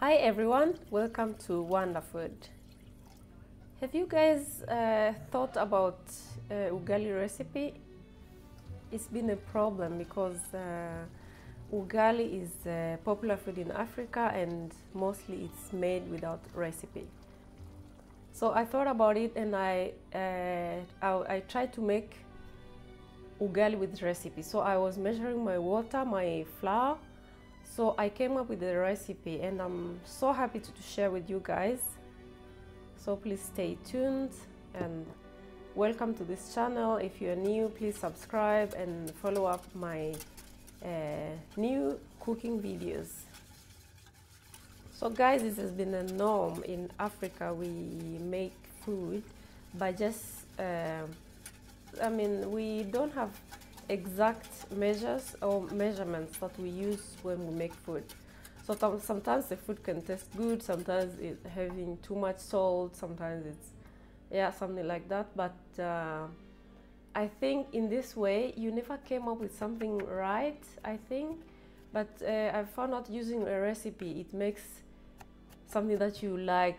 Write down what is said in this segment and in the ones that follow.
Hi everyone, welcome to WonderFOOD. Have you guys thought about Ugali recipe? It's been a problem because Ugali is a popular food in Africa and mostly it's made without recipe. So I thought about it and I tried to make Ugali with recipe. So I was measuring my water, my flour. So I came up with the recipe and I'm so happy to share with you guys. So please stay tuned and welcome to this channel. If you're new, please subscribe and follow up my new cooking videos. So guys, this has been a norm in Africa. We make food by just, we don't have exact measures or measurements that we use when we make food. So sometimes the food can taste good, sometimes it's having too much salt, sometimes it's something like that. But I think in this way you never came up with something right, I think. But I found out using a recipe, it makes something that you like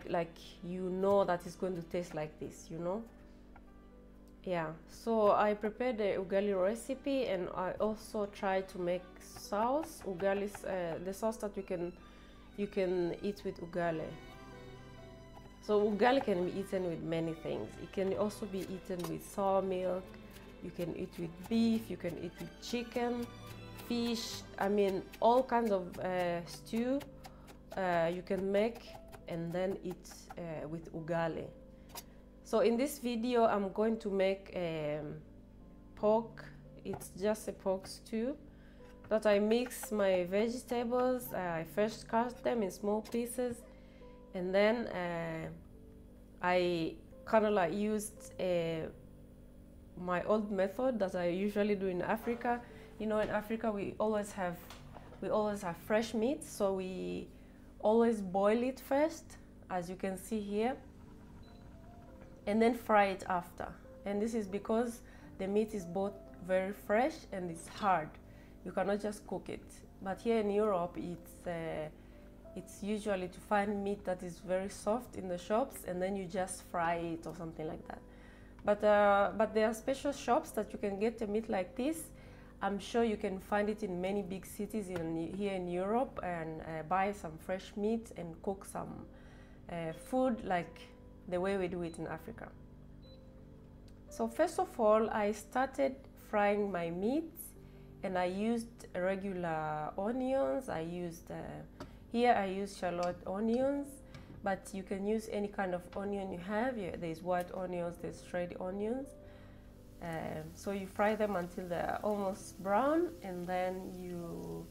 you know that it's going to taste like this, you know. Yeah, so I prepared the Ugali recipe and I also tried to make sauce. Ugali is the sauce that you can eat with Ugali. So Ugali can be eaten with many things. It can also be eaten with sour milk. You can eat with beef. You can eat with chicken, fish. I mean, all kinds of stew you can make and then eat with Ugali. So in this video, I'm going to make pork. It's just a pork stew that I mix my vegetables. I first cut them in small pieces, and then I kind of like used my old method that I usually do in Africa. You know, in Africa we always have fresh meat, so we always boil it first, as you can see here, and then fry it after. And this is because the meat is both very fresh and it's hard. You cannot just cook it. But here in Europe, it's usually to find meat that is very soft in the shops, and then you just fry it or something like that. But there are special shops that you can get a meat like this. I'm sure you can find it in many big cities here in Europe, and buy some fresh meat and cook some food like the way we do it in Africa. So first of all, I started frying my meat and I used regular onions. Here I use shallot onions, but you can use any kind of onion you have. There's white onions, there's red onions. So you fry them until they're almost brown, and then you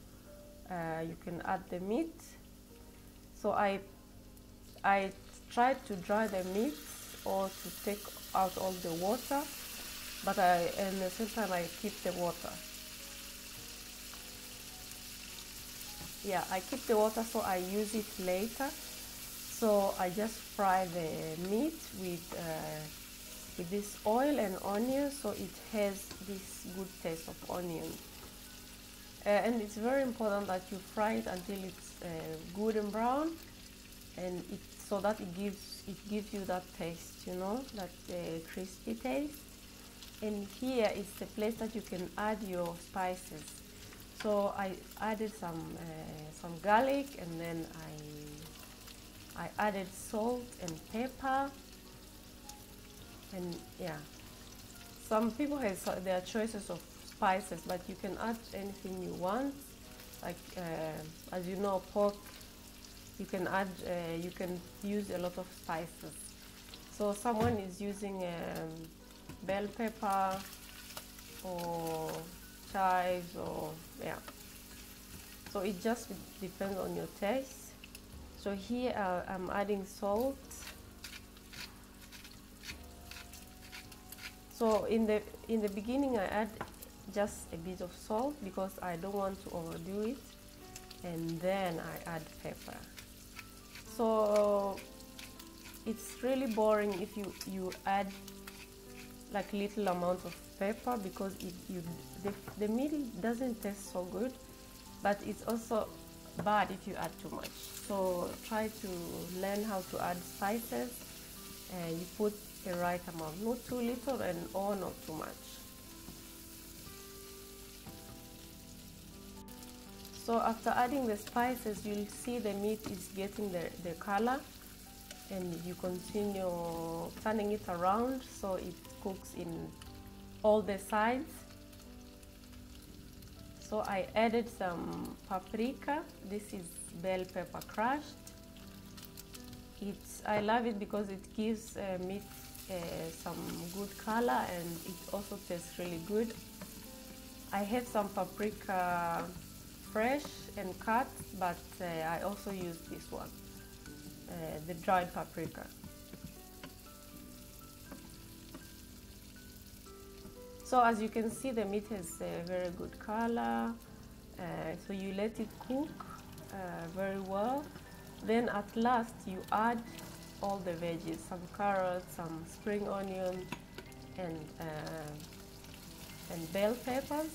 can add the meat. So I tried to dry the meat or to take out all the water, but at the same time I keep the water. Yeah, I keep the water so I use it later. So I just fry the meat with this oil and onion, so it has this good taste of onion. And it's very important that you fry it until it's good and brown, and so that it gives you that taste, you know, that crispy taste. And here is the place that you can add your spices. So I added some garlic, and then I added salt and pepper. And yeah, some people have their choices of spices, but you can add anything you want. Like as you know, pork, you can use a lot of spices. So someone is using bell pepper or chives, or yeah. So it just depends on your taste. So here I'm adding salt. So in the beginning I add just a bit of salt because I don't want to overdo it, and then I add pepper. So it's really boring if you add like little amount of pepper, because the meat doesn't taste so good. But it's also bad if you add too much. So try to learn how to add spices. You put the right amount, not too little and or not too much. So after adding the spices, you'll see the meat is getting the color, and you continue turning it around so it cooks in all the sides. So I added some paprika. This is bell pepper crushed. I love it because it gives meat some good color, and it also tastes really good. I have some paprika fresh and cut, but I also use this one, the dried paprika. So as you can see, the meat has a very good color. So you let it cook very well. Then at last you add all the veggies, some carrots, some spring onion, and bell peppers.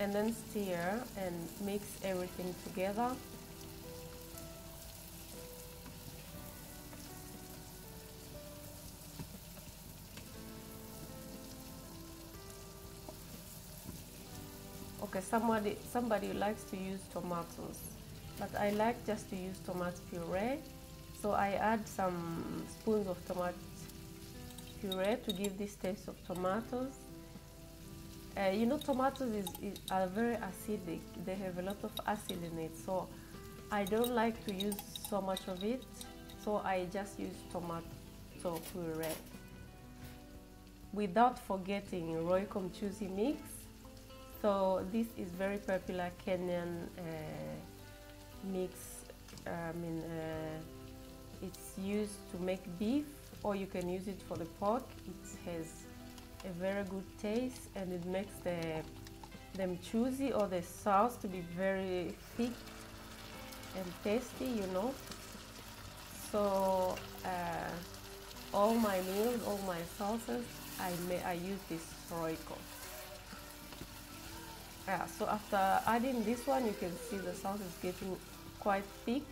And then stir and mix everything together. Okay, somebody likes to use tomatoes, but I like just to use tomato puree. So I add some spoons of tomato puree to give this taste of tomatoes. You know, tomatoes are very acidic. They have a lot of acid in it, so I don't like to use so much of it. So I just use tomato puree. Without forgetting royco mchuzi mix. So this is very popular Kenyan mix. It's used to make beef, or you can use it for the pork. It has a very good taste, and it makes the mchuzi or the sauce to be very thick and tasty, you know. So all my meals, all my sauces, I use this royco. Yeah, so after adding this one, you can see the sauce is getting quite thick,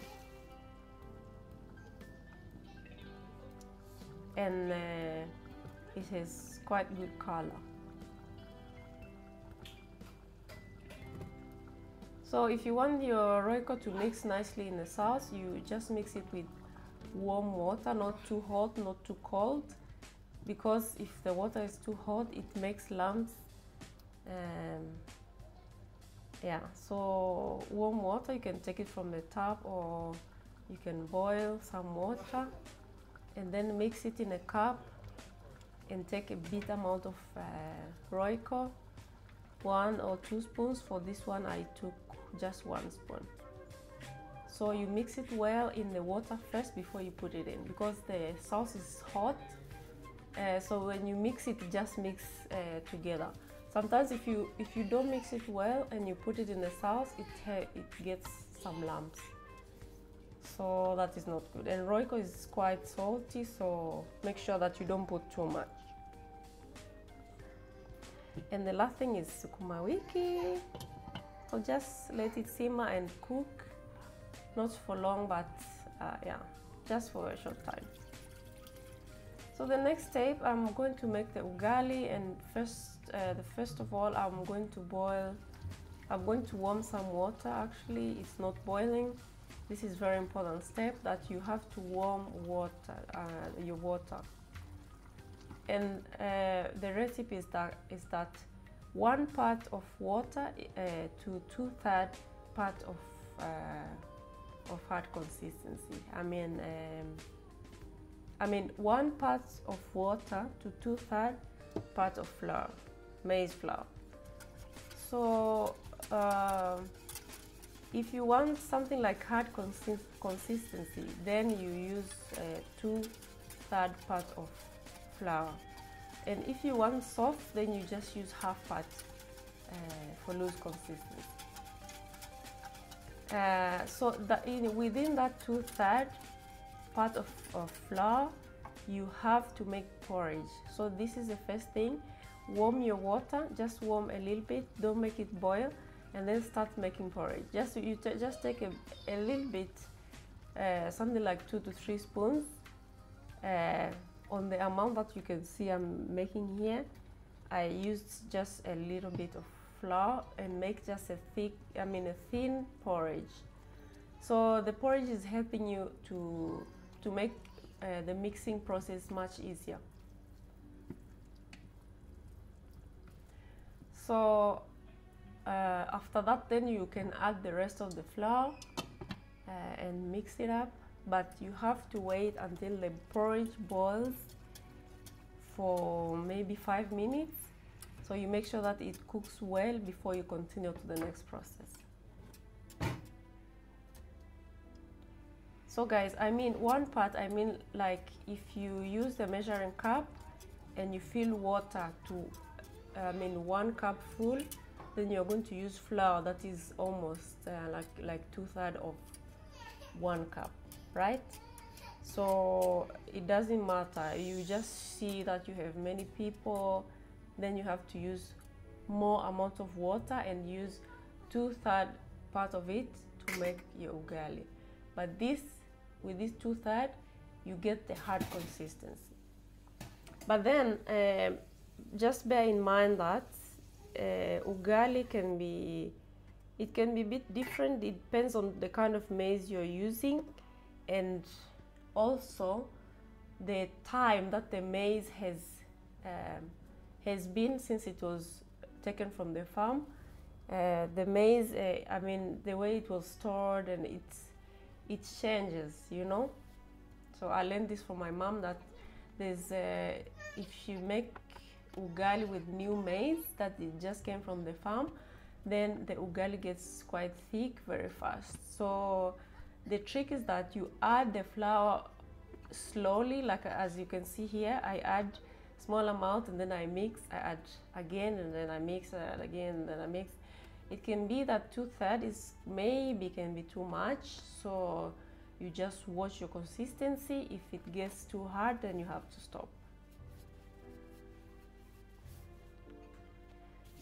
and it has quite good color. So if you want your royco to mix nicely in the sauce, you just mix it with warm water, not too hot, not too cold, because if the water is too hot, it makes lumps. Yeah, so warm water, you can take it from the tap, or you can boil some water and then mix it in a cup and take a bit amount of royco, 1 or 2 spoons. For this one I took just 1 spoon. So you mix it well in the water first before you put it in, because the sauce is hot. So when you mix it, just mix together. Sometimes if you don't mix it well and you put it in the sauce, it gets some lumps. So that is not good. And royco is quite salty, so make sure that you don't put too much. And the last thing is sukuma wiki. So just let it simmer and cook, not for long, but yeah, just for a short time. So the next step, I'm going to make the ugali, and first of all, I'm going to warm some water. Actually, it's not boiling. This is very important step, that you have to warm your water. And the recipe is that 1 part of water to 2/3 part of hard consistency. I mean 1 part of water to 2/3 part of flour, maize flour. So if you want something like hard consistency, then you use 2/3 part of flour. And if you want soft, then you just use 1/2 part for loose consistency. So within that 2/3 part of flour, you have to make porridge. So this is the first thing. Warm your water, just warm a little bit, don't make it boil, and then start making porridge. Just just take a little bit, something like 2 to 3 spoons on the amount that you can see I'm making here. I used just a little bit of flour and make just a thin porridge. So the porridge is helping you to make the mixing process much easier. So after that, then you can add the rest of the flour and mix it up, but you have to wait until the porridge boils for maybe 5 minutes. So you make sure that it cooks well before you continue to the next process. So guys, one part, like if you use the measuring cup and you fill water to 1 cup full, then you're going to use flour that is almost like 2/3 of 1 cup, right? So it doesn't matter, you just see that you have many people, then you have to use more amount of water and use 2/3 part of it to make your ugali. But with this 2/3, you get the hard consistency. But then just bear in mind that ugali can be a bit different. It depends on the kind of maize you're using, and also the time that the maize has been since it was taken from the farm. The maize, the way it was stored, and it changes, you know. So I learned this from my mom, that there's if you make ugali with new maize that it just came from the farm, then the ugali gets quite thick very fast. So the trick is that you add the flour slowly, like as you can see here. I add small amount and then I mix, I add again, and then I mix, I add again, and then I mix. It can be that 2/3 is maybe can be too much, so you just watch your consistency. If it gets too hard, then you have to stop.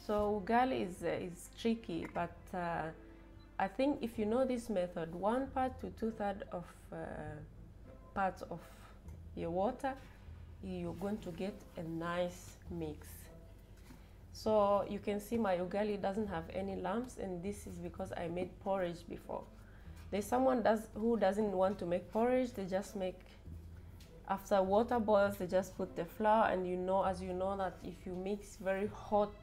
So ugali is tricky, but I think if you know this method, 1 part to 2/3 of parts of your water, you're going to get a nice mix. So you can see my ugali doesn't have any lumps, and this is because I made porridge before. There's someone who doesn't want to make porridge. They just make, after water boils, they just put the flour, and as you know that if you mix very hot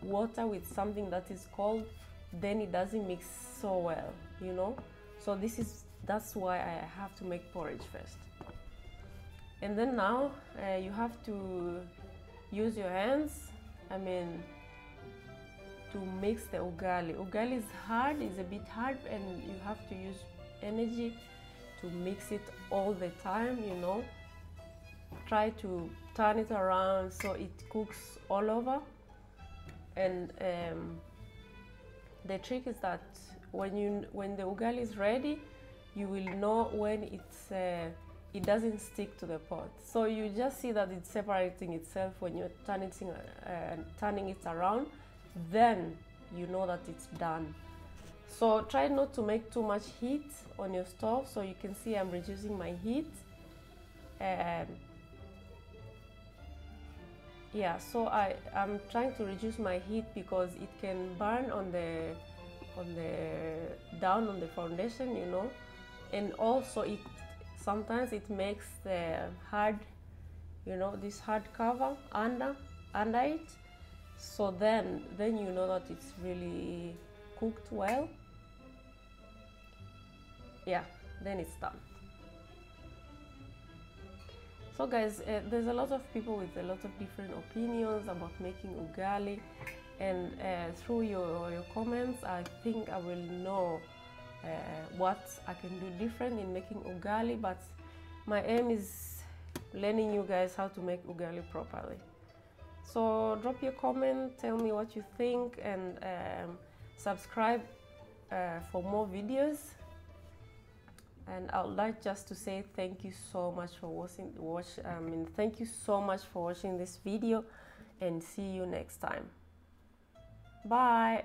water with something that is cold, then it doesn't mix so well, you know. So that's why I have to make porridge first. And then now you have to use your hands, to mix the ugali. Ugali is hard, it's a bit hard, and you have to use energy to mix it all the time, you know. Try to turn it around so it cooks all over. And the trick is that when the ugali is ready, you will know when it doesn't stick to the pot. So you just see that it's separating itself when you're turning it around, then you know that it's done. So try not to make too much heat on your stove. So you can see I'm reducing my heat. Yeah, so I'm trying to reduce my heat because it can burn down on the foundation, you know, and also sometimes it makes the hard, you know, this hard cover under it. So then you know that it's really cooked well. Yeah, then it's done. So guys, there's a lot of people with a lot of different opinions about making ugali, and through your comments, I think I will know what I can do different in making ugali, but my aim is learning you guys how to make ugali properly. So drop your comment, tell me what you think, and subscribe for more videos. And I would like just to say thank you so much for thank you so much for watching this video, and see you next time. Bye.